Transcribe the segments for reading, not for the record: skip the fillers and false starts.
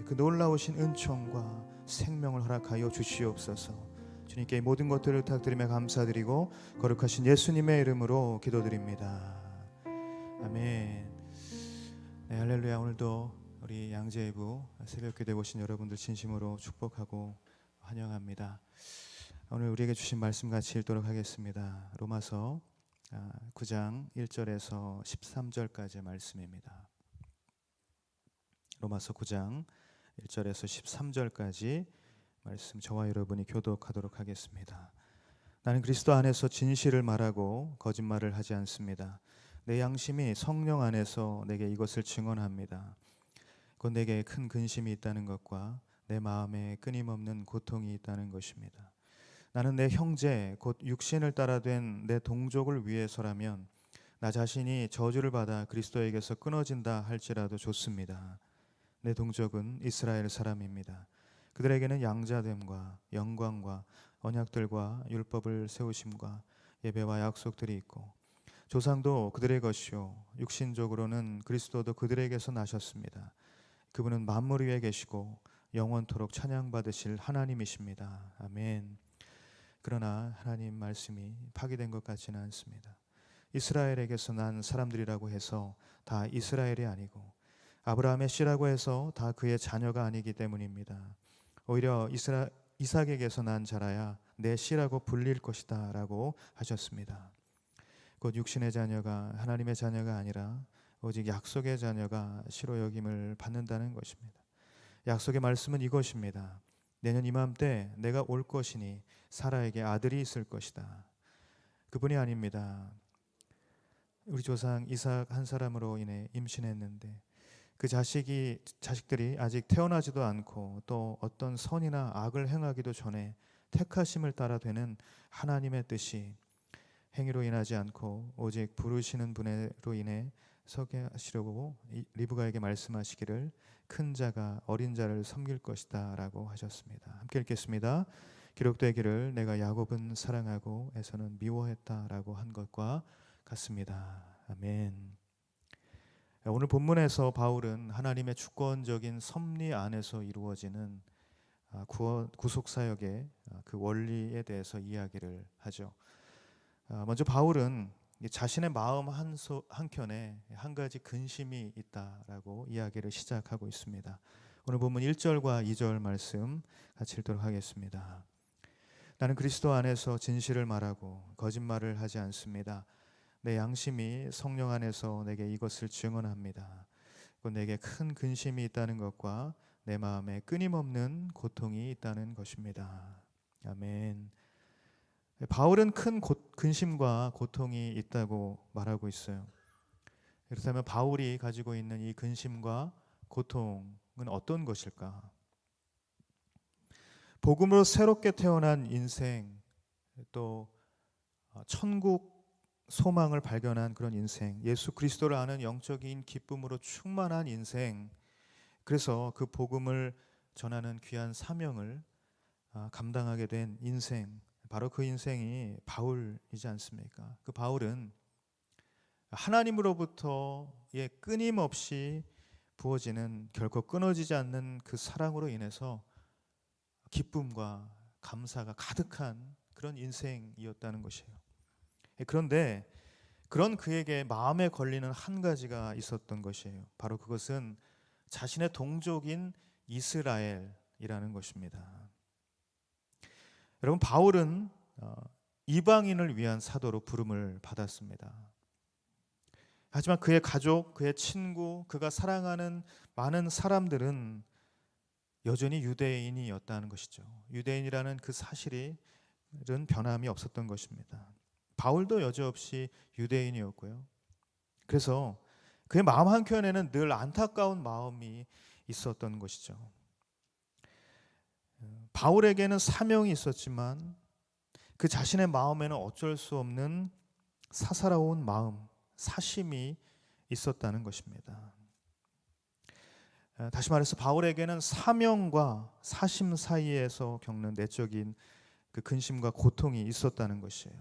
그 놀라우신 은총과 생명을 허락하여 주시옵소서. 주님께 모든 것들을 부탁드리며 감사드리고 거룩하신 예수님의 이름으로 기도드립니다. 아멘. 네, 할렐루야. 오늘도 우리 양재부 새벽기도에 오신 여러분들 진심으로 축복하고 환영합니다. 오늘 우리에게 주신 말씀 같이 읽도록 하겠습니다. 로마서 9장 1절에서 13절까지의 말씀입니다. 로마서 9장 1절에서 13절까지 말씀 저와 여러분이 교독하도록 하겠습니다. 나는 그리스도 안에서 진실을 말하고 거짓말을 하지 않습니다. 내 양심이 성령 안에서 내게 이것을 증언합니다. 곧 내게 큰 근심이 있다는 것과 내 마음에 끊임없는 고통이 있다는 것입니다. 나는 내 형제 곧 육신을 따라 된 내 동족을 위해서라면 나 자신이 저주를 받아 그리스도에게서 끊어진다 할지라도 좋습니다. 내 동족은 이스라엘 사람입니다. 그들에게는 양자됨과 영광과 언약들과 율법을 세우심과 예배와 약속들이 있고 조상도 그들의 것이요 육신적으로는 그리스도도 그들에게서 나셨습니다. 그분은 만물 위에 계시고 영원토록 찬양받으실 하나님이십니다. 아멘. 그러나 하나님 말씀이 파기된 것 같지는 않습니다. 이스라엘에게서 난 사람들이라고 해서 다 이스라엘이 아니고 아브라함의 씨라고 해서 다 그의 자녀가 아니기 때문입니다. 오히려 이삭에게서 난 자라야 내 씨라고 불릴 것이다 라고 하셨습니다. 곧 육신의 자녀가 하나님의 자녀가 아니라 오직 약속의 자녀가 씨로 여김을 받는다는 것입니다. 약속의 말씀은 이것입니다. 내년 이맘때 내가 올 것이니 사라에게 아들이 있을 것이다. 그분이 아닙니다. 우리 조상 이삭 한 사람으로 인해 임신했는데 그 자식들이 아직 태어나지도 않고 또 어떤 선이나 악을 행하기도 전에 택하심을 따라 되는 하나님의 뜻이 행위로 인하지 않고 오직 부르시는 분으로 인해 서게 하시려고 리브가에게 말씀하시기를 큰 자가 어린 자를 섬길 것이다 라고 하셨습니다. 함께 읽겠습니다. 기록되기를 내가 야곱은 사랑하고 에서는 미워했다 라고 한 것과 같습니다. 아멘. 오늘 본문에서 바울은 하나님의 주권적인 섭리 안에서 이루어지는 구속사역의 그 원리에 대해서 이야기를 하죠. 먼저 바울은 자신의 마음 한켠에 한 가지 근심이 있다라고 이야기를 시작하고 있습니다. 오늘 본문 1절과 2절 말씀 같이 읽도록 하겠습니다. 나는 그리스도 안에서 진실을 말하고 거짓말을 하지 않습니다. 내 양심이 성령 안에서 내게 이것을 증언합니다. 곧 내게 큰 근심이 있다는 것과 내 마음에 끊임없는 고통이 있다는 것입니다. 아멘. 바울은 큰 근심과 고통이 있다고 말하고 있어요. 그렇다면 바울이 가지고 있는 이 근심과 고통은 어떤 것일까? 복음으로 새롭게 태어난 인생, 또 천국 소망을 발견한 그런 인생, 예수 그리스도를 아는 영적인 기쁨으로 충만한 인생, 그래서 그 복음을 전하는 귀한 사명을 감당하게 된 인생, 바로 그 인생이 바울이지 않습니까? 그 바울은 하나님으로부터의 끊임없이 부어지는 결코 끊어지지 않는 그 사랑으로 인해서 기쁨과 감사가 가득한 그런 인생이었다는 것이에요. 그런데 그런 그에게 마음에 걸리는 한 가지가 있었던 것이에요. 바로 그것은 자신의 동족인 이스라엘이라는 것입니다. 여러분, 바울은 이방인을 위한 사도로 부름을 받았습니다. 하지만 그의 가족, 그의 친구, 그가 사랑하는 많은 사람들은 여전히 유대인이었다는 것이죠. 유대인이라는 그 사실은 변함이 없었던 것입니다. 바울도 여지없이 유대인이었고요. 그래서 그의 마음 한켠에는 늘 안타까운 마음이 있었던 것이죠. 바울에게는 사명이 있었지만 그 자신의 마음에는 어쩔 수 없는 사사로운 마음, 사심이 있었다는 것입니다. 다시 말해서 바울에게는 사명과 사심 사이에서 겪는 내적인 그 근심과 고통이 있었다는 것이에요.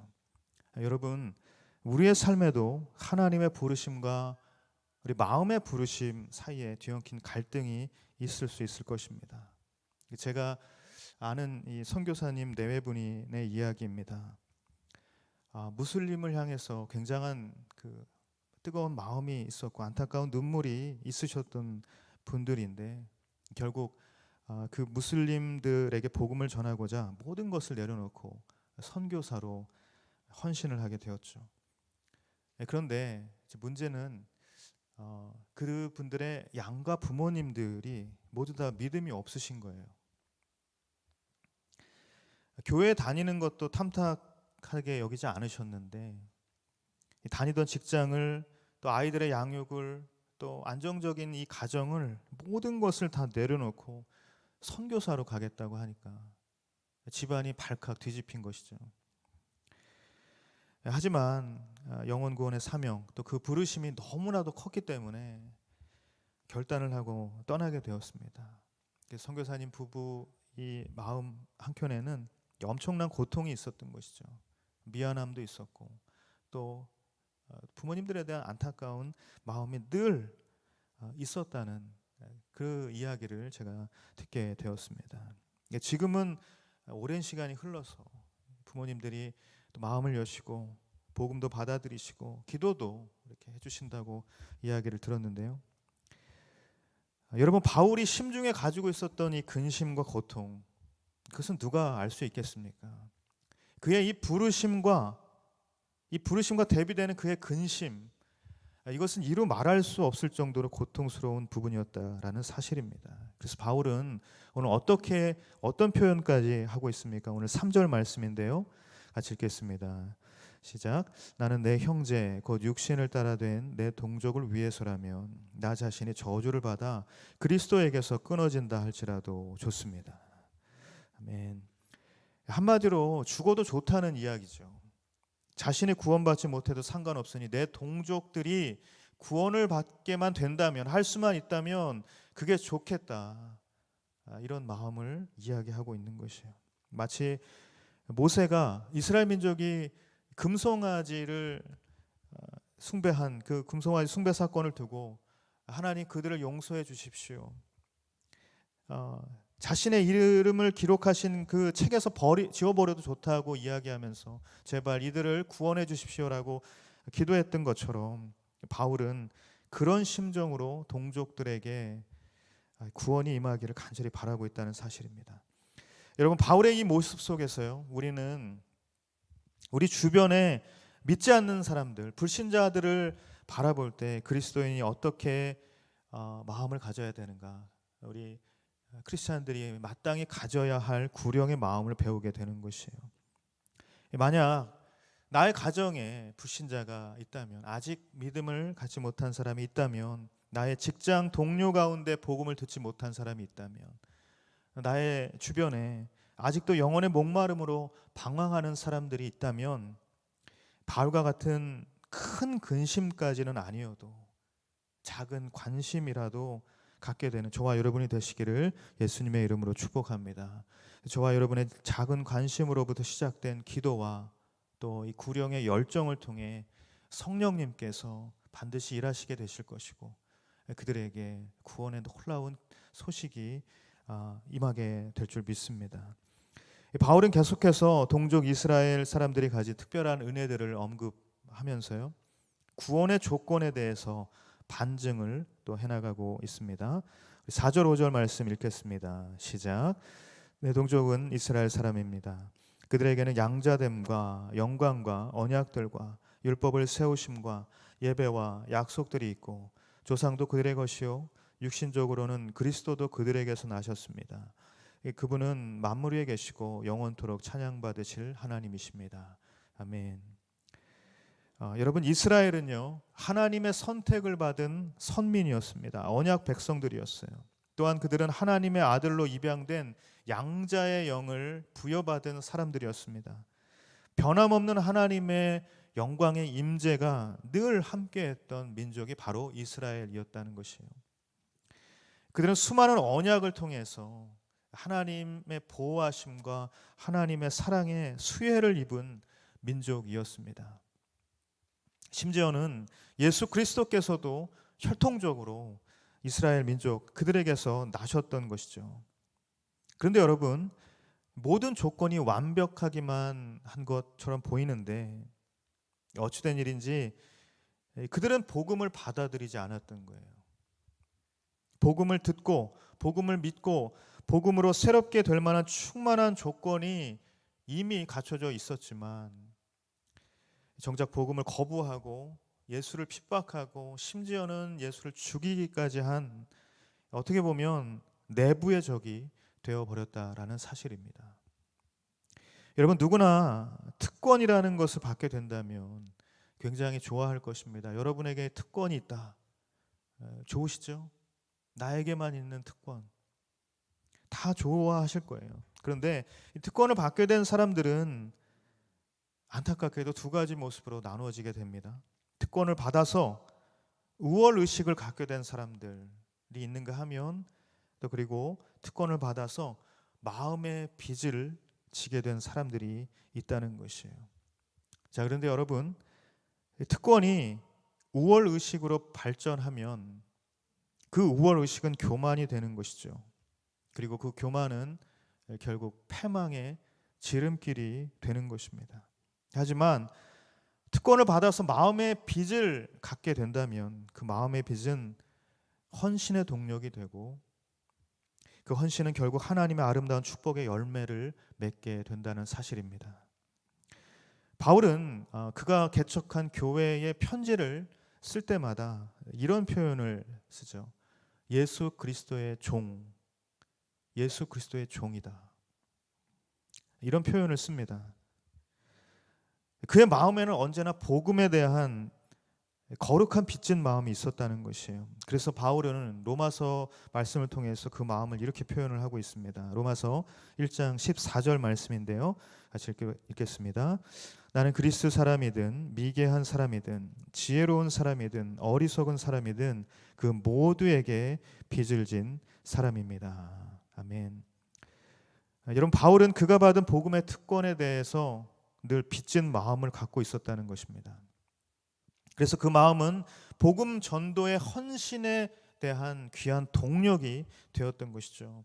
여러분, 우리의 삶에도 하나님의 부르심과 우리 마음의 부르심 사이에 뒤엉킨 갈등이 있을 수 있을 것입니다. 제가 아는 이 선교사님 내외분의 이야기입니다. 무슬림을 향해서 굉장한 그 뜨거운 마음이 있었고 안타까운 눈물이 있으셨던 분들인데 결국 그 무슬림들에게 복음을 전하고자 모든 것을 내려놓고 선교사로 헌신을 하게 되었죠. 그런데 문제는 그분들의 양가 부모님들이 모두 다 믿음이 없으신 거예요. 교회 다니는 것도 탐탁하게 여기지 않으셨는데 다니던 직장을 또 아이들의 양육을 또 안정적인 이 가정을 모든 것을 다 내려놓고 선교사로 가겠다고 하니까 집안이 발칵 뒤집힌 것이죠. 하지만 영혼 구원의 사명 또 그 부르심이 너무나도 컸기 때문에 결단을 하고 떠나게 되었습니다. 선교사님 부부 이 마음 한켠에는 엄청난 고통이 있었던 것이죠. 미안함도 있었고 또 부모님들에 대한 안타까운 마음이 늘 있었다는 그 이야기를 제가 듣게 되었습니다. 지금은 오랜 시간이 흘러서 부모님들이 또 마음을 여시고 복음도 받아들이시고 기도도 이렇게 해주신다고 이야기를 들었는데요. 여러분, 바울이 심중에 가지고 있었던 이 근심과 고통, 그것은 누가 알 수 있겠습니까? 그의 이 부르심과 대비되는 그의 근심, 이것은 이루 말할 수 없을 정도로 고통스러운 부분이었다라는 사실입니다. 그래서 바울은 오늘 어떤 표현까지 하고 있습니까? 오늘 3절 말씀인데요. 같이 읽겠습니다. 시작. 나는 내 형제 곧 육신을 따라 된 내 동족을 위해서라면 나 자신이 저주를 받아 그리스도에게서 끊어진다 할지라도 좋습니다. 아멘. 한마디로 죽어도 좋다는 이야기죠. 자신이 구원받지 못해도 상관없으니 내 동족들이 구원을 받게만 된다면, 할 수만 있다면 그게 좋겠다, 이런 마음을 이야기하고 있는 것이에요. 마치 모세가 이스라엘 민족이 금송아지를 숭배한 그 금송아지 숭배 사건을 두고 하나님 그들을 용서해 주십시오, 자신의 이름을 기록하신 그 책에서 지워버려도 좋다고 이야기하면서 제발 이들을 구원해 주십시오라고 기도했던 것처럼 바울은 그런 심정으로 동족들에게 구원이 임하기를 간절히 바라고 있다는 사실입니다. 여러분, 바울의 이 모습 속에서요, 우리는 우리 주변에 믿지 않는 사람들, 불신자들을 바라볼 때 그리스도인이 어떻게 마음을 가져야 되는가, 우리 크리스찬들이 마땅히 가져야 할 구령의 마음을 배우게 되는 것이에요. 만약 나의 가정에 불신자가 있다면, 아직 믿음을 갖지 못한 사람이 있다면, 나의 직장 동료 가운데 복음을 듣지 못한 사람이 있다면, 나의 주변에 아직도 영혼의 목마름으로 방황하는 사람들이 있다면 바울과 같은 큰 근심까지는 아니어도 작은 관심이라도 갖게 되는 저와 여러분이 되시기를 예수님의 이름으로 축복합니다. 저와 여러분의 작은 관심으로부터 시작된 기도와 또 이 구령의 열정을 통해 성령님께서 반드시 일하시게 되실 것이고 그들에게 구원의 놀라운 소식이 임하게 될 줄 믿습니다. 바울은 계속해서 동족 이스라엘 사람들이 가진 특별한 은혜들을 언급하면서요, 구원의 조건에 대해서 반증을 또 해나가고 있습니다. 4절 5절 말씀 읽겠습니다. 시작. 내 동족은 이스라엘 사람입니다. 그들에게는 양자됨과 영광과 언약들과 율법을 세우심과 예배와 약속들이 있고 조상도 그들의 것이요 육신적으로는 그리스도도 그들에게서 나셨습니다. 그분은 만물 위에 계시고 영원토록 찬양받으실 하나님이십니다. 아멘. 여러분, 이스라엘은요 하나님의 선택을 받은 선민이었습니다. 언약 백성들이었어요. 또한 그들은 하나님의 아들로 입양된 양자의 영을 부여받은 사람들이었습니다. 변함없는 하나님의 영광의 임재가 늘 함께했던 민족이 바로 이스라엘이었다는 것이에요. 그들은 수많은 언약을 통해서 하나님의 보호하심과 하나님의 사랑에 수혜를 입은 민족이었습니다. 심지어는 예수 그리스도께서도 혈통적으로 이스라엘 민족 그들에게서 나셨던 것이죠. 그런데 여러분, 모든 조건이 완벽하기만 한 것처럼 보이는데 어찌된 일인지 그들은 복음을 받아들이지 않았던 거예요. 복음을 듣고 복음을 믿고 복음으로 새롭게 될 만한 충만한 조건이 이미 갖춰져 있었지만 정작 복음을 거부하고 예수를 핍박하고 심지어는 예수를 죽이기까지 한, 어떻게 보면 내부의 적이 되어버렸다라는 사실입니다. 여러분, 누구나 특권이라는 것을 받게 된다면 굉장히 좋아할 것입니다. 여러분에게 특권이 있다. 좋으시죠? 나에게만 있는 특권. 다 좋아하실 거예요. 그런데 이 특권을 받게 된 사람들은 안타깝게도 두 가지 모습으로 나누어지게 됩니다. 특권을 받아서 우월의식을 갖게 된 사람들이 있는가 하면, 또 그리고 특권을 받아서 마음의 빚을 지게 된 사람들이 있다는 것이에요. 자, 그런데 여러분, 특권이 우월의식으로 발전하면 그 우월의식은 교만이 되는 것이죠. 그리고 그 교만은 결국 패망의 지름길이 되는 것입니다. 하지만 특권을 받아서 마음의 빚을 갖게 된다면 그 마음의 빚은 헌신의 동력이 되고 그 헌신은 결국 하나님의 아름다운 축복의 열매를 맺게 된다는 사실입니다. 바울은 그가 개척한 교회의 편지를 쓸 때마다 이런 표현을 쓰죠. 예수 그리스도의 종, 예수 그리스도의 종이다. 이런 표현을 씁니다. 그의 마음에는 언제나 복음에 대한 거룩한 빚진 마음이 있었다는 것이에요. 그래서 바울은 로마서 말씀을 통해서 그 마음을 이렇게 표현을 하고 있습니다. 로마서 1장 14절 말씀인데요. 같이 읽겠습니다. 나는 그리스 사람이든 미개한 사람이든 지혜로운 사람이든 어리석은 사람이든 그 모두에게 빚을 진 사람입니다. 아멘. 여러분, 바울은 그가 받은 복음의 특권에 대해서 늘 빚진 마음을 갖고 있었다는 것입니다. 그래서 그 마음은 복음 전도의 헌신에 대한 귀한 동력이 되었던 것이죠.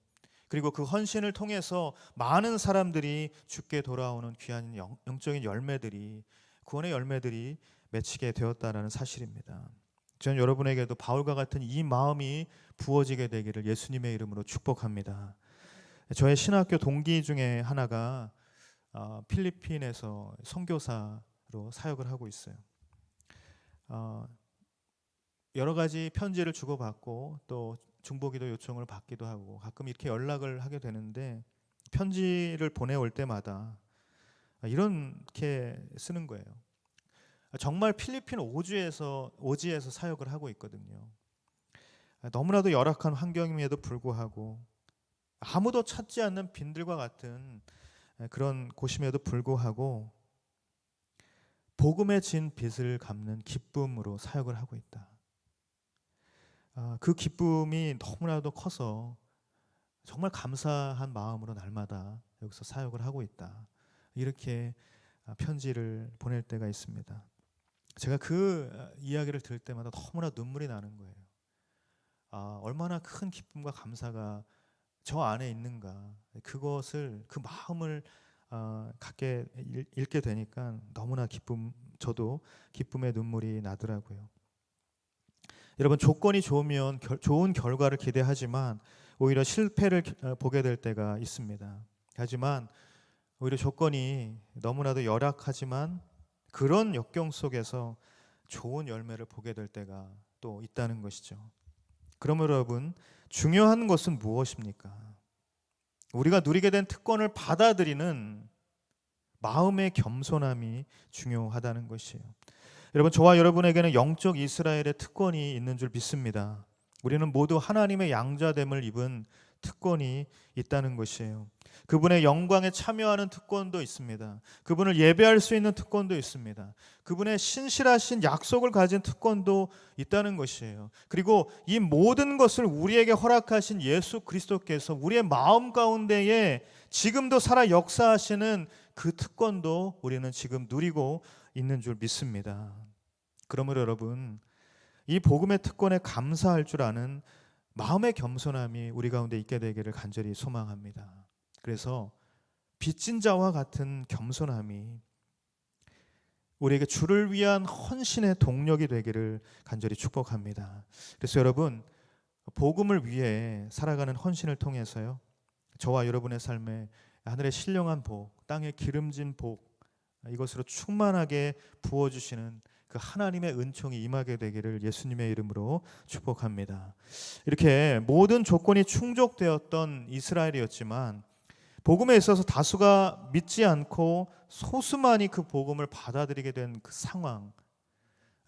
그리고 그 헌신을 통해서 많은 사람들이 주께 돌아오는 귀한 영적인 열매들이, 구원의 열매들이 맺히게 되었다는 사실입니다. 저는 여러분에게도 바울과 같은 이 마음이 부어지게 되기를 예수님의 이름으로 축복합니다. 저의 신학교 동기 중에 하나가 필리핀에서 선교사로 사역을 하고 있어요. 여러 가지 편지를 주고받고 또 중보기도 요청을 받기도 하고 가끔 이렇게 연락을 하게 되는데, 편지를 보내올 때마다 이렇게 쓰는 거예요. 정말 필리핀 오지에서 사역을 하고 있거든요. 너무나도 열악한 환경임에도 불구하고 아무도 찾지 않는 빈들과 같은 그런 곳임에도 불구하고 복음의 진 빚을 갚는 기쁨으로 사역을 하고 있다. 그 기쁨이 너무나도 커서 정말 감사한 마음으로 날마다 여기서 사역을 하고 있다. 이렇게 편지를 보낼 때가 있습니다. 제가 그 이야기를 들을 때마다 너무나 눈물이 나는 거예요. 얼마나 큰 기쁨과 감사가 저 안에 있는가. 그 마음을 갖게 읽게 되니까 너무나 저도 기쁨의 눈물이 나더라고요. 여러분, 조건이 좋으면 좋은 결과를 기대하지만 오히려 실패를 보게 될 때가 있습니다. 하지만 오히려 조건이 너무나도 열악하지만 그런 역경 속에서 좋은 열매를 보게 될 때가 또 있다는 것이죠. 그러므로 여러분, 중요한 것은 무엇입니까? 우리가 누리게 된 특권을 받아들이는 마음의 겸손함이 중요하다는 것이에요. 여러분, 저와 여러분에게는 영적 이스라엘의 특권이 있는 줄 믿습니다. 우리는 모두 하나님의 양자됨을 입은 특권이 있다는 것이에요. 그분의 영광에 참여하는 특권도 있습니다. 그분을 예배할 수 있는 특권도 있습니다. 그분의 신실하신 약속을 가진 특권도 있다는 것이에요. 그리고 이 모든 것을 우리에게 허락하신 예수 그리스도께서 우리의 마음 가운데에 지금도 살아 역사하시는 그 특권도 우리는 지금 누리고 있는 줄 믿습니다. 그러므로 여러분, 이 복음의 특권에 감사할 줄 아는 마음의 겸손함이 우리 가운데 있게 되기를 간절히 소망합니다. 그래서 빚진 자와 같은 겸손함이 우리에게 주를 위한 헌신의 동력이 되기를 간절히 축복합니다. 그래서 여러분, 복음을 위해 살아가는 헌신을 통해서요, 저와 여러분의 삶에 하늘의 신령한 복, 땅의 기름진 복, 이것으로 충만하게 부어주시는 그 하나님의 은총이 임하게 되기를 예수님의 이름으로 축복합니다. 이렇게 모든 조건이 충족되었던 이스라엘이었지만 복음에 있어서 다수가 믿지 않고 소수만이 그 복음을 받아들이게 된 그 상황,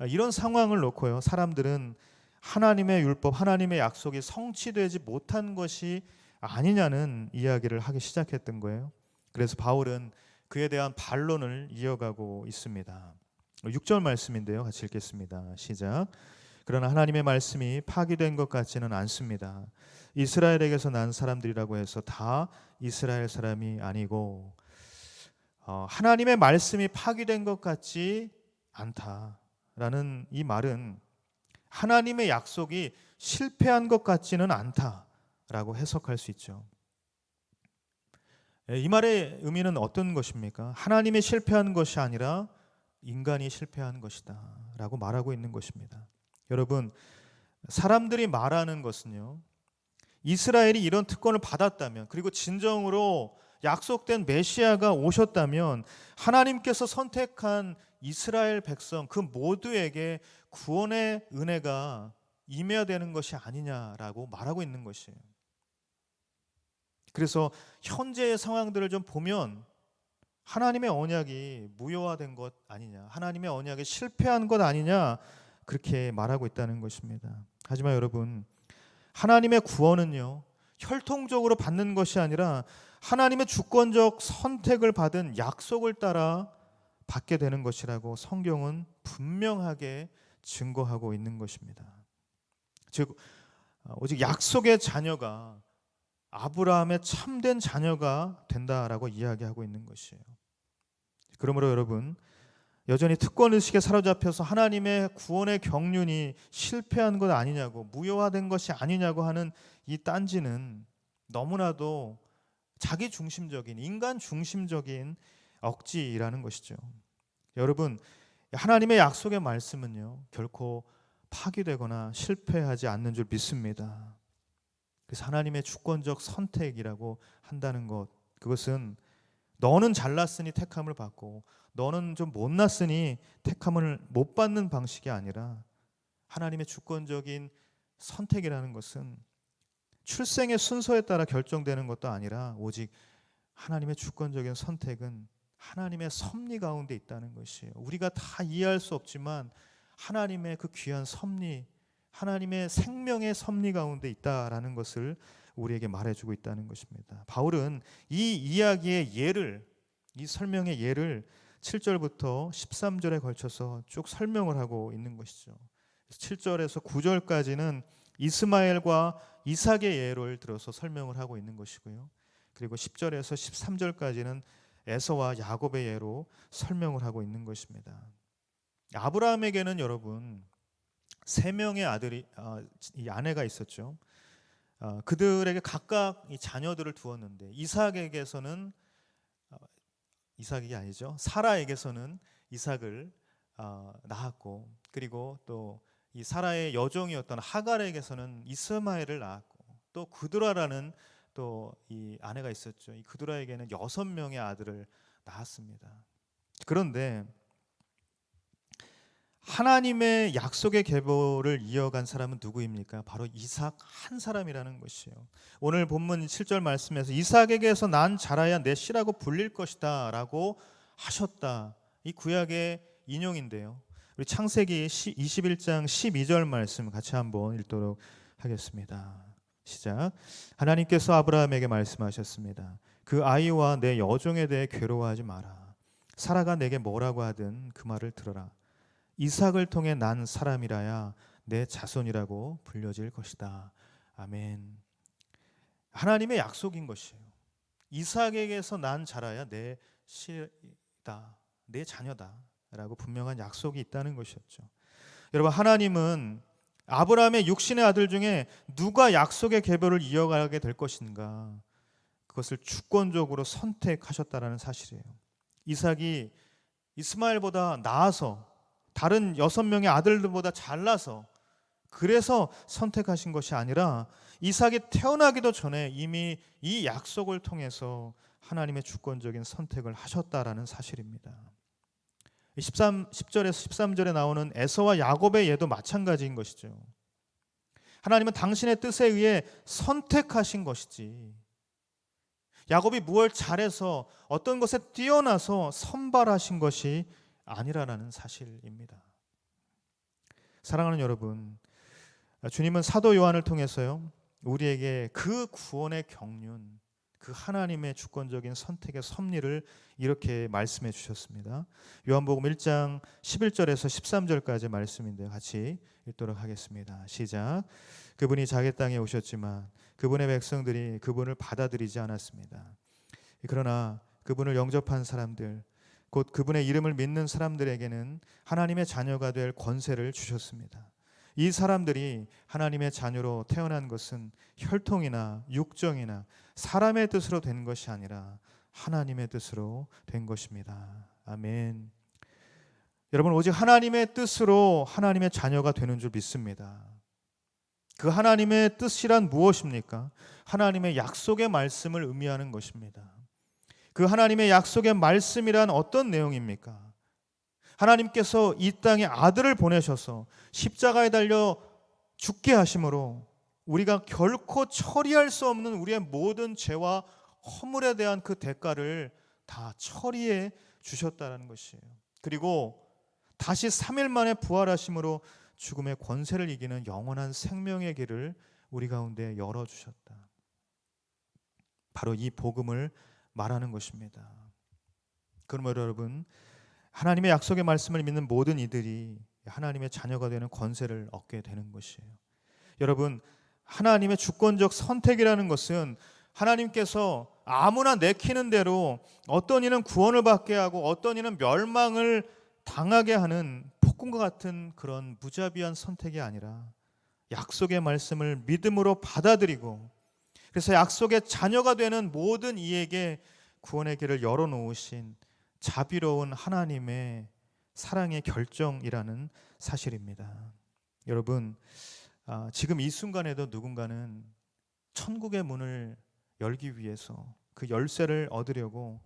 이런 상황을 놓고요, 사람들은 하나님의 율법, 하나님의 약속이 성취되지 못한 것이 아니냐는 이야기를 하기 시작했던 거예요. 그래서 바울은 그에 대한 반론을 이어가고 있습니다. 6절 말씀인데요, 같이 읽겠습니다. 시작. 그러나 하나님의 말씀이 파기된 것 같지는 않습니다. 이스라엘에게서 난 사람들이라고 해서 다 이스라엘 사람이 아니고, 하나님의 말씀이 파기된 것 같지 않다라는 이 말은 하나님의 약속이 실패한 것 같지는 않다라고 해석할 수 있죠. 이 말의 의미는 어떤 것입니까? 하나님이 실패한 것이 아니라 인간이 실패한 것이다 라고 말하고 있는 것입니다. 여러분, 사람들이 말하는 것은요, 이스라엘이 이런 특권을 받았다면, 그리고 진정으로 약속된 메시아가 오셨다면 하나님께서 선택한 이스라엘 백성 그 모두에게 구원의 은혜가 임해야 되는 것이 아니냐라고 말하고 있는 것이에요. 그래서 현재의 상황들을 좀 보면 하나님의 언약이 무효화된 것 아니냐, 하나님의 언약이 실패한 것 아니냐, 그렇게 말하고 있다는 것입니다. 하지만 여러분, 하나님의 구원은요, 혈통적으로 받는 것이 아니라 하나님의 주권적 선택을 받은 약속을 따라 받게 되는 것이라고 성경은 분명하게 증거하고 있는 것입니다. 즉, 오직 약속의 자녀가 아브라함의 참된 자녀가 된다라고 이야기하고 있는 것이에요. 그러므로 여러분, 여전히 특권의식에 사로잡혀서 하나님의 구원의 경륜이 실패한 것 아니냐고, 무효화된 것이 아니냐고 하는 이 딴지는 너무나도 자기 중심적인, 인간 중심적인 억지라는 것이죠. 여러분, 하나님의 약속의 말씀은요, 결코 파기되거나 실패하지 않는 줄 믿습니다. 그래서 하나님의 주권적 선택이라고 한다는 것, 그것은 너는 잘났으니 택함을 받고 너는 좀 못났으니 택함을 못 받는 방식이 아니라, 하나님의 주권적인 선택이라는 것은 출생의 순서에 따라 결정되는 것도 아니라 오직 하나님의 주권적인 선택은 하나님의 섭리 가운데 있다는 것이에요. 우리가 다 이해할 수 없지만 하나님의 그 귀한 섭리, 하나님의 생명의 섭리 가운데 있다라는 것을 우리에게 말해주고 있다는 것입니다. 바울은 이 이야기의 예를, 이 설명의 예를 7절부터 13절에 걸쳐서 쭉 설명을 하고 있는 것이죠. 7절에서 9절까지는 이스마엘과 이삭의 예를 들어서 설명을 하고 있는 것이고요. 그리고 10절에서 13절까지는 에서와 야곱의 예로 설명을 하고 있는 것입니다. 아브라함에게는 여러분 3명의 아들이, 이 아내가 있었죠. 그들에게 각각 이 자녀들을 두었는데, 이삭이 아니죠, 사라에게서는 이삭을 낳았고, 그리고 또 이 사라의 여종이었던 하갈에게서는 이스마엘을 낳았고, 또 그두라라는 또 이 아내가 있었죠. 이 그두라에게는 6명의 아들을 낳았습니다. 그런데 하나님의 약속의 계보를 이어간 사람은 누구입니까? 바로 이삭 한 사람이라는 것이에요. 오늘 본문 7절 말씀에서 이삭에게서 난 자라야 내 씨라고 불릴 것이다 라고 하셨다, 이 구약의 인용인데요. 우리 창세기 21장 12절 말씀 같이 한번 읽도록 하겠습니다. 시작. 하나님께서 아브라함에게 말씀하셨습니다. 그 아이와 내 여종에 대해 괴로워하지 마라. 사라가 내게 뭐라고 하든 그 말을 들어라. 이삭을 통해 난 사람이라야 내 자손이라고 불려질 것이다. 아멘. 하나님의 약속인 것이에요. 이삭에게서 난 자라야 내 씨다, 내 자녀다 라고 분명한 약속이 있다는 것이었죠. 여러분, 하나님은 아브라함의 육신의 아들 중에 누가 약속의 계보를 이어가게 될 것인가, 그것을 주권적으로 선택하셨다라는 사실이에요. 이삭이 이스마엘보다 나아서, 다른 6명의 아들들보다 잘나서 그래서 선택하신 것이 아니라 이삭이 태어나기도 전에 이미 이 약속을 통해서 하나님의 주권적인 선택을 하셨다라는 사실입니다. 10절에서 13절에 나오는 에서와 야곱의 예도 마찬가지인 것이죠. 하나님은 당신의 뜻에 의해 선택하신 것이지, 야곱이 무엇을 잘해서 어떤 것에 뛰어나서 선발하신 것이 아니라는 사실입니다. 사랑하는 여러분, 주님은 사도 요한을 통해서요, 우리에게 그 구원의 경륜, 그 하나님의 주권적인 선택의 섭리를 이렇게 말씀해 주셨습니다. 요한복음 1장 11절에서 13절까지 말씀인데요, 같이 읽도록 하겠습니다. 시작. 그분이 자기 땅에 오셨지만 그분의 백성들이 그분을 받아들이지 않았습니다. 그러나 그분을 영접한 사람들, 곧 그분의 이름을 믿는 사람들에게는 하나님의 자녀가 될 권세를 주셨습니다. 이 사람들이 하나님의 자녀로 태어난 것은 혈통이나 육정이나 사람의 뜻으로 된 것이 아니라 하나님의 뜻으로 된 것입니다. 아멘. 여러분, 오직 하나님의 뜻으로 하나님의 자녀가 되는 줄 믿습니다. 그 하나님의 뜻이란 무엇입니까? 하나님의 약속의 말씀을 의미하는 것입니다. 그 하나님의 약속의 말씀이란 어떤 내용입니까? 하나님께서 이 땅에 아들을 보내셔서 십자가에 달려 죽게 하심으로 우리가 결코 처리할 수 없는 우리의 모든 죄와 허물에 대한 그 대가를 다 처리해 주셨다는 것이에요. 그리고 다시 3일 만에 부활하심으로 죽음의 권세를 이기는 영원한 생명의 길을 우리 가운데 열어주셨다. 바로 이 복음을 말하는 것입니다. 그러므로 여러분, 하나님의 약속의 말씀을 믿는 모든 이들이 하나님의 자녀가 되는 권세를 얻게 되는 것이에요. 여러분, 하나님의 주권적 선택이라는 것은 하나님께서 아무나 내키는 대로 어떤 이는 구원을 받게 하고 어떤 이는 멸망을 당하게 하는 폭군과 같은 그런 무자비한 선택이 아니라 약속의 말씀을 믿음으로 받아들이고, 그래서 약속의 자녀가 되는 모든 이에게 구원의 길을 열어놓으신 자비로운 하나님의 사랑의 결정이라는 사실입니다. 여러분, 지금 이 순간에도 누군가는 천국의 문을 열기 위해서 그 열쇠를 얻으려고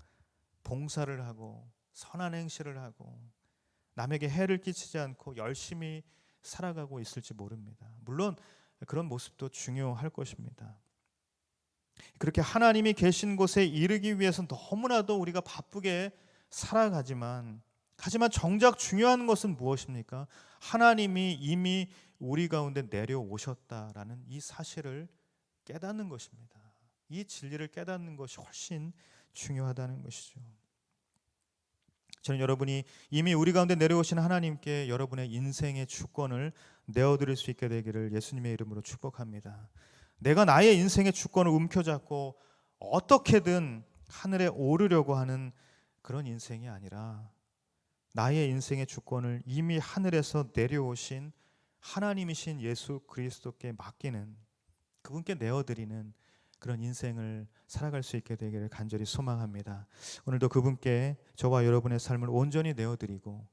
봉사를 하고 선한 행실을 하고 남에게 해를 끼치지 않고 열심히 살아가고 있을지 모릅니다. 물론 그런 모습도 중요할 것입니다. 그렇게 하나님이 계신 곳에 이르기 위해서 너무나도 우리가 바쁘게 살아가지만, 하지만 정작 중요한 것은 무엇입니까? 하나님이 이미 우리 가운데 내려오셨다라는 이 사실을 깨닫는 것입니다. 이 진리를 깨닫는 것이 훨씬 중요하다는 것이죠. 저는 여러분이 이미 우리 가운데 내려오신 하나님께 여러분의 인생의 주권을 내어드릴 수 있게 되기를 예수님의 이름으로 축복합니다. 내가 나의 인생의 주권을 움켜잡고 어떻게든 하늘에 오르려고 하는 그런 인생이 아니라 나의 인생의 주권을 이미 하늘에서 내려오신 하나님이신 예수 그리스도께 맡기는, 그분께 내어드리는 그런 인생을 살아갈 수 있게 되기를 간절히 소망합니다. 오늘도 그분께 저와 여러분의 삶을 온전히 내어드리고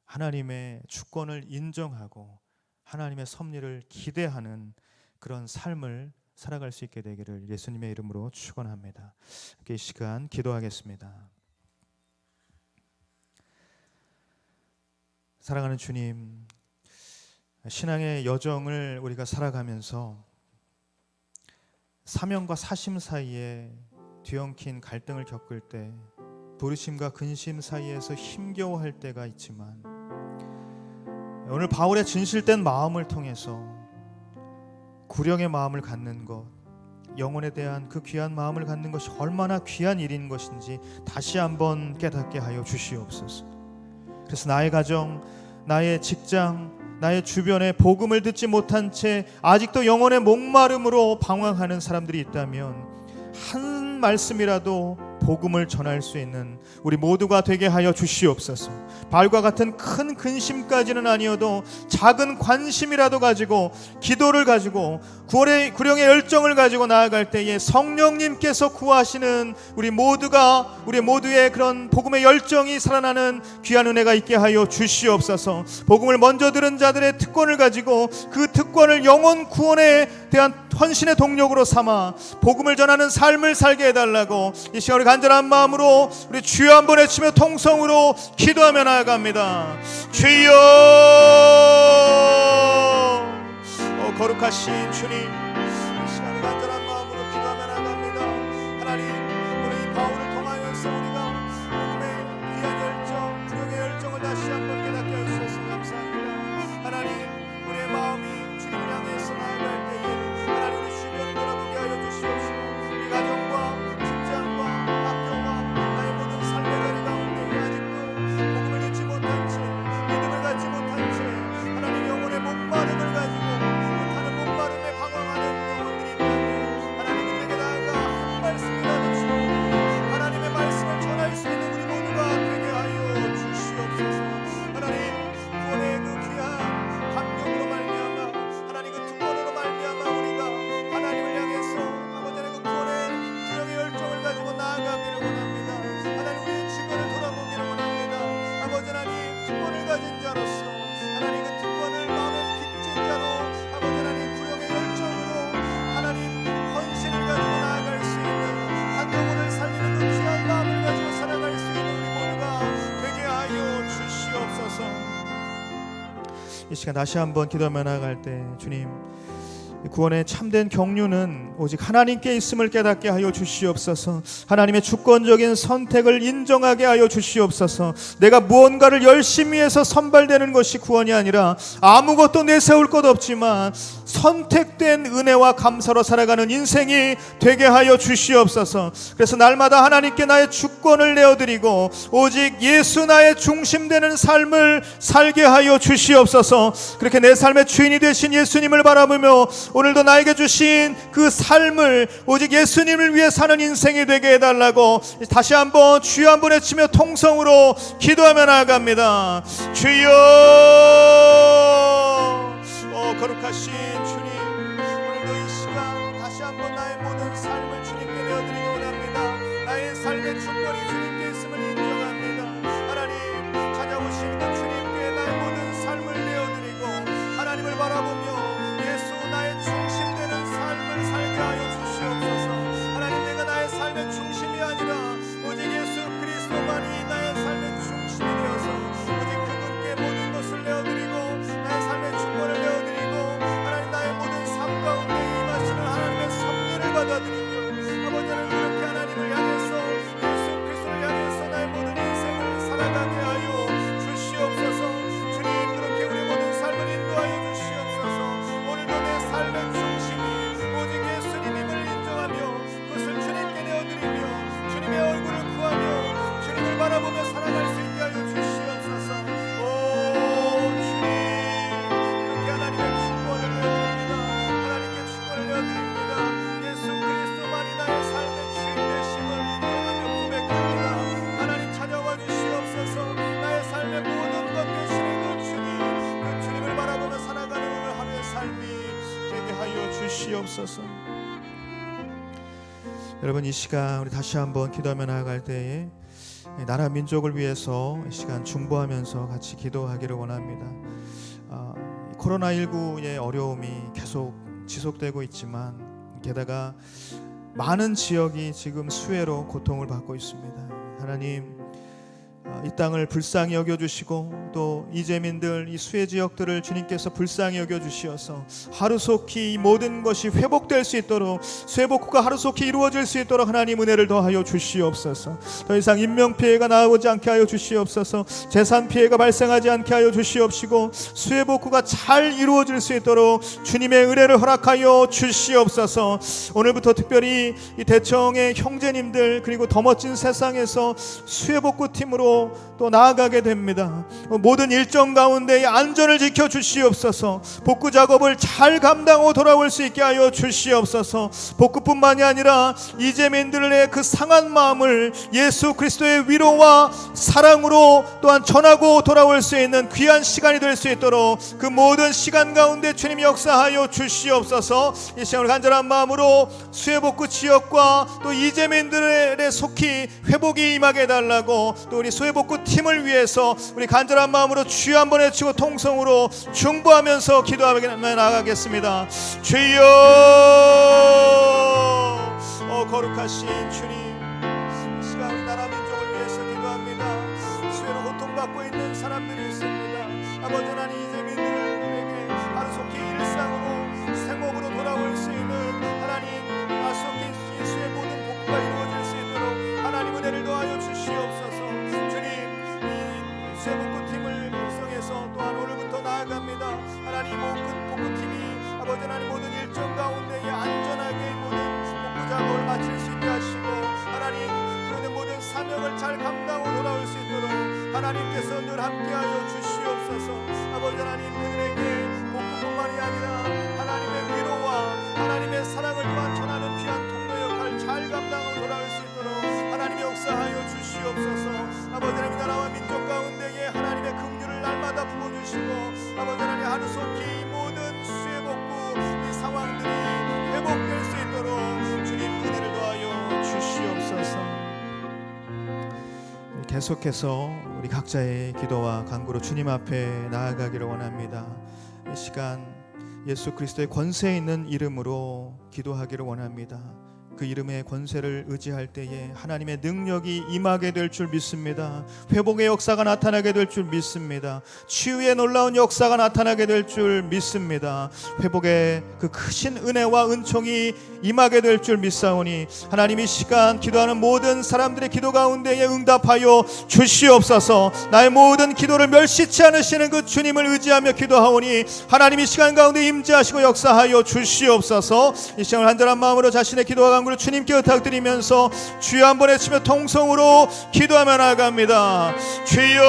하나님의 주권을 인정하고 하나님의 섭리를 기대하는 그런 삶을 살아갈 수 있게 되기를 예수님의 이름으로 축원합니다. 이 시간 기도하겠습니다. 사랑하는 주님, 신앙의 여정을 우리가 살아가면서 사명과 사심 사이에 뒤엉킨 갈등을 겪을 때, 부르심과 근심 사이에서 힘겨워할 때가 있지만, 오늘 바울의 진실된 마음을 통해서 구령의 마음을 갖는 것, 영혼에 대한 그 귀한 마음을 갖는 것이 얼마나 귀한 일인 것인지 다시 한번 깨닫게 하여 주시옵소서. 그래서 나의 가정, 나의 직장, 나의 주변에 복음을 듣지 못한 채 아직도 영혼의 목마름으로 방황하는 사람들이 있다면 한 말씀이라도 복음을 전할 수 있는 우리 모두가 되게 하여 주시옵소서. 발과 같은 큰 근심까지는 아니어도 작은 관심이라도 가지고 기도를 가지고 구령의 열정을 가지고 나아갈 때에 성령님께서 구하시는 우리 모두의 그런 복음의 열정이 살아나는 귀한 은혜가 있게 하여 주시옵소서. 복음을 먼저 들은 자들의 특권을 가지고 그 특권을 영혼 구원에 대한 헌신의 동력으로 삼아 복음을 전하는 삶을 살게 해달라고 이 시간 우리 간절한 마음으로 우리 주여 한번 외치며 통성으로 기도하며 나아갑니다. 주여, 거룩하신 주님, 이 시간 간절한 마음으로 기도하며 나아갑니다. 하나님, 오늘 이 바울을 통하여서 우리가 복음의 귀한 열정, 구령의 열정을 다시 한번 깨닫게 해주셔서 감사합니다. 하나님, 우리의 마음이 주님을 향해서 나아갈 때에 하나님 우리 주변을 돌아보게 하여 주시옵시고 우리 가정과 직장과 학교와 나의 모든 삶의 자리 가운데 아직도 복음을 잊지 못한 채 믿음을 갖지 못한 채 하나님 영혼의 목마름을 가지고 못하는 목마름에 방황하는 영혼들이 있다면 하나님 그들에게 나아가 한 말씀이라도 주고 하나님의 말씀을 전할 수 있는 우리 모두가 되게 하여 주시옵소서. 하나님 구원의 그 귀한 감격으로 말미암아 하나님 그 특권으로 말미암아 우리가 하나님을 향해서 아버지의 그 구령의 열정을 가지고 나아가기를 원합니다. 하나님 우리 주변을 돌아보기를 원합니다. 아버지 하나님 특권을 가진 자로서 하나님 그 특권을 마음에 빚진 자로 아버지 하나님 구령의 열정으로 하나님 헌신을 가지고 나아갈 수 있는 한 영혼을 살리는 그 귀한 마음을 가지고 살아갈 수 있는 우리 모두가 되게 하여 주시옵소서. 이 시간 다시 한번 기도하며 나아갈 때 주님, 구원의 참된 경륜은 오직 하나님께 있음을 깨닫게 하여 주시옵소서. 하나님의 주권적인 선택을 인정하게 하여 주시옵소서. 내가 무언가를 열심히 해서 선발되는 것이 구원이 아니라 아무것도 내세울 것 없지만 선택된 은혜와 감사로 살아가는 인생이 되게 하여 주시옵소서. 그래서 날마다 하나님께 나의 주권을 내어드리고 오직 예수 나의 중심되는 삶을 살게 하여 주시옵소서. 그렇게 내 삶의 주인이 되신 예수님을 바라보며 오늘도 나에게 주신 그 삶을 오직 예수님을 위해 사는 인생이 되게 해달라고 다시 한번 주여 한번 외치며 통성으로 기도하며 나아갑니다. 주여, 거룩하신 주님, 오늘도 이 시간 다시 한번 나의 모든 삶을 주님께 내어드리기 원합니다. 나의 삶의 주권이 주님께 있음을 인정합니다. 하나님 찾아오신 그 주님께 나의 모든 삶을 내어드리고 하나님을 바라보며 나의 중심되는 삶을 살게 하여 주시옵소서. 하나님 내가 나의 삶의 중심이 아니라 오직 예수 그리스도만이 나의 삶의 중심이 되어서 오직 그분께 모든 것을 내어드리고 나의 삶의 주권을 내어드리고 하나님 나의 모든 삶 가운데 임하시는 하나님의 섭리를 받아들이며 아버지는 이렇게 하나님을 향해서 예수 그리스도를 향해서 나의 모든 인생을 살아가게 하여 주시옵소서. 주님 그렇게 우리 모든 삶을 인도하여 주시옵소서. 오늘도 내 삶의 중심이 오직 예수님임을 인정하며 그것을 주님께 내어드리며 주님의 얼굴을 구하며 주님을 바라보며 살아갈 수 있게 하여 주시옵소서. 오 주님, 그렇게 하나님의 주권을 내어드립니다. 하나님께 주권을 내어드립니다. 예수 그리스도만이 나의 삶의 주인 되심을 인정하며 고백합니다. 하나님 찾아와 주시옵소서. 나의 삶의 모든 것 되시는 그 주님, 그 주님을 바라보며 살아가는 오늘 하루의 삶이 되게 하여 주시옵소서. 여러분 이 시간 우리 다시 한번 기도하며 나아갈 때에 나라 민족을 위해서 이 시간 중보하면서 같이 기도하기를 원합니다. 코로나19의 어려움이 계속 지속되고 있지만 게다가 많은 지역이 지금 수해로 고통을 받고 있습니다. 하나님 이 땅을 불쌍히 여겨주시고 또 이재민들 이 수해 지역들을 주님께서 불쌍히 여겨주시어서 하루속히 이 모든 것이 회복될 수 있도록 수해복구가 하루속히 이루어질 수 있도록 하나님 은혜를 더하여 주시옵소서. 더 이상 인명피해가 나오지 않게 하여 주시옵소서. 재산피해가 발생하지 않게 하여 주시옵시고 수해복구가 잘 이루어질 수 있도록 주님의 은혜를 허락하여 주시옵소서. 오늘부터 특별히 이 대청의 형제님들 그리고 더 멋진 세상에서 수해복구팀으로 곳으로 또 나아가게 됩니다. 모든 일정 가운데에 안전을 지켜 주시옵소서. 복구 작업을 잘 감당하고 돌아올 수 있게 하여 주시옵소서. 복구뿐만이 아니라 이재민들의 그 상한 마음을 예수 그리스도의 위로와 사랑으로 또한 전하고 돌아올 수 있는 귀한 시간이 될 수 있도록 그 모든 시간 가운데 주님 역사하여 주시옵소서. 이 시간을 간절한 마음으로 수해복구 지역과 또 이재민들의 속히 회복이 임하게 해달라고, 또 우리 수해복구 팀을 위해서 우리 간절한 마음으로 주여 한번 외치고 통성으로 중보하면서 기도하며 나아가겠습니다. 주여, 거룩하신 주님, 이 시간 우리 나라 민족을 위해서 기도합니다. 수해로 고통받고 있는 사람들이 있습니다. 아버지 하나님, 이재민들에게 하루속히 일상으로 생업으로 돌아올 수 있는 하나님, 하루속히 수의 모든 복구가 이루어질 수 있도록 하나님 은혜를 더하여 주시옵소서. 주님, 이 수해복구팀을 구성해서 또한 오늘부터 나아갑니다. 하나님, 복구팀이 아버지 하나님 모든 일정 가운데에 안전하게 모든 복구 작업을 마칠 수 있게 하시고, 하나님 그들의 모든 사명을 잘 감당하고 돌아올 수 있도록 하나님께서 늘 함께하여 주시옵소서. 아버지 하나님, 그들에게 복구뿐만이 아니라 하나님의 위로와 하나님의 사랑을 또한 전하는 귀한 통로 역할 잘 감당하고 돌아올 수 있도록 하나님 역사하여 주시옵소서. 아버지 하나님, 나라와 민족 가운데에 하나님의 긍휼을 날마다 부어주시고, 아버지 하나님 하루속히 모든 수해복구 이 상황들이 회복될 수 있도록 주님 은혜를 더하여 주시옵소서. 계속해서 우리 각자의 기도와 간구로 주님 앞에 나아가기를 원합니다. 이 시간 예수 그리스도의 권세 있는 이름으로 기도하기를 원합니다. 그 이름의 권세를 의지할 때에 하나님의 능력이 임하게 될 줄 믿습니다. 회복의 역사가 나타나게 될 줄 믿습니다. 치유의 놀라운 역사가 나타나게 될 줄 믿습니다. 회복의 그 크신 은혜와 은총이 임하게 될 줄 믿사오니 하나님, 이 시간 기도하는 모든 사람들의 기도 가운데에 응답하여 주시옵소서. 나의 모든 기도를 멸시치 않으시는 그 주님을 의지하며 기도하오니 하나님, 이 시간 가운데 임재하시고 역사하여 주시옵소서. 이 시간을 간절한 마음으로 자신의 기도와 간구를 주님께 부탁드리면서 주여 한번 외치며 통성으로 기도하며 나아갑니다. 주여,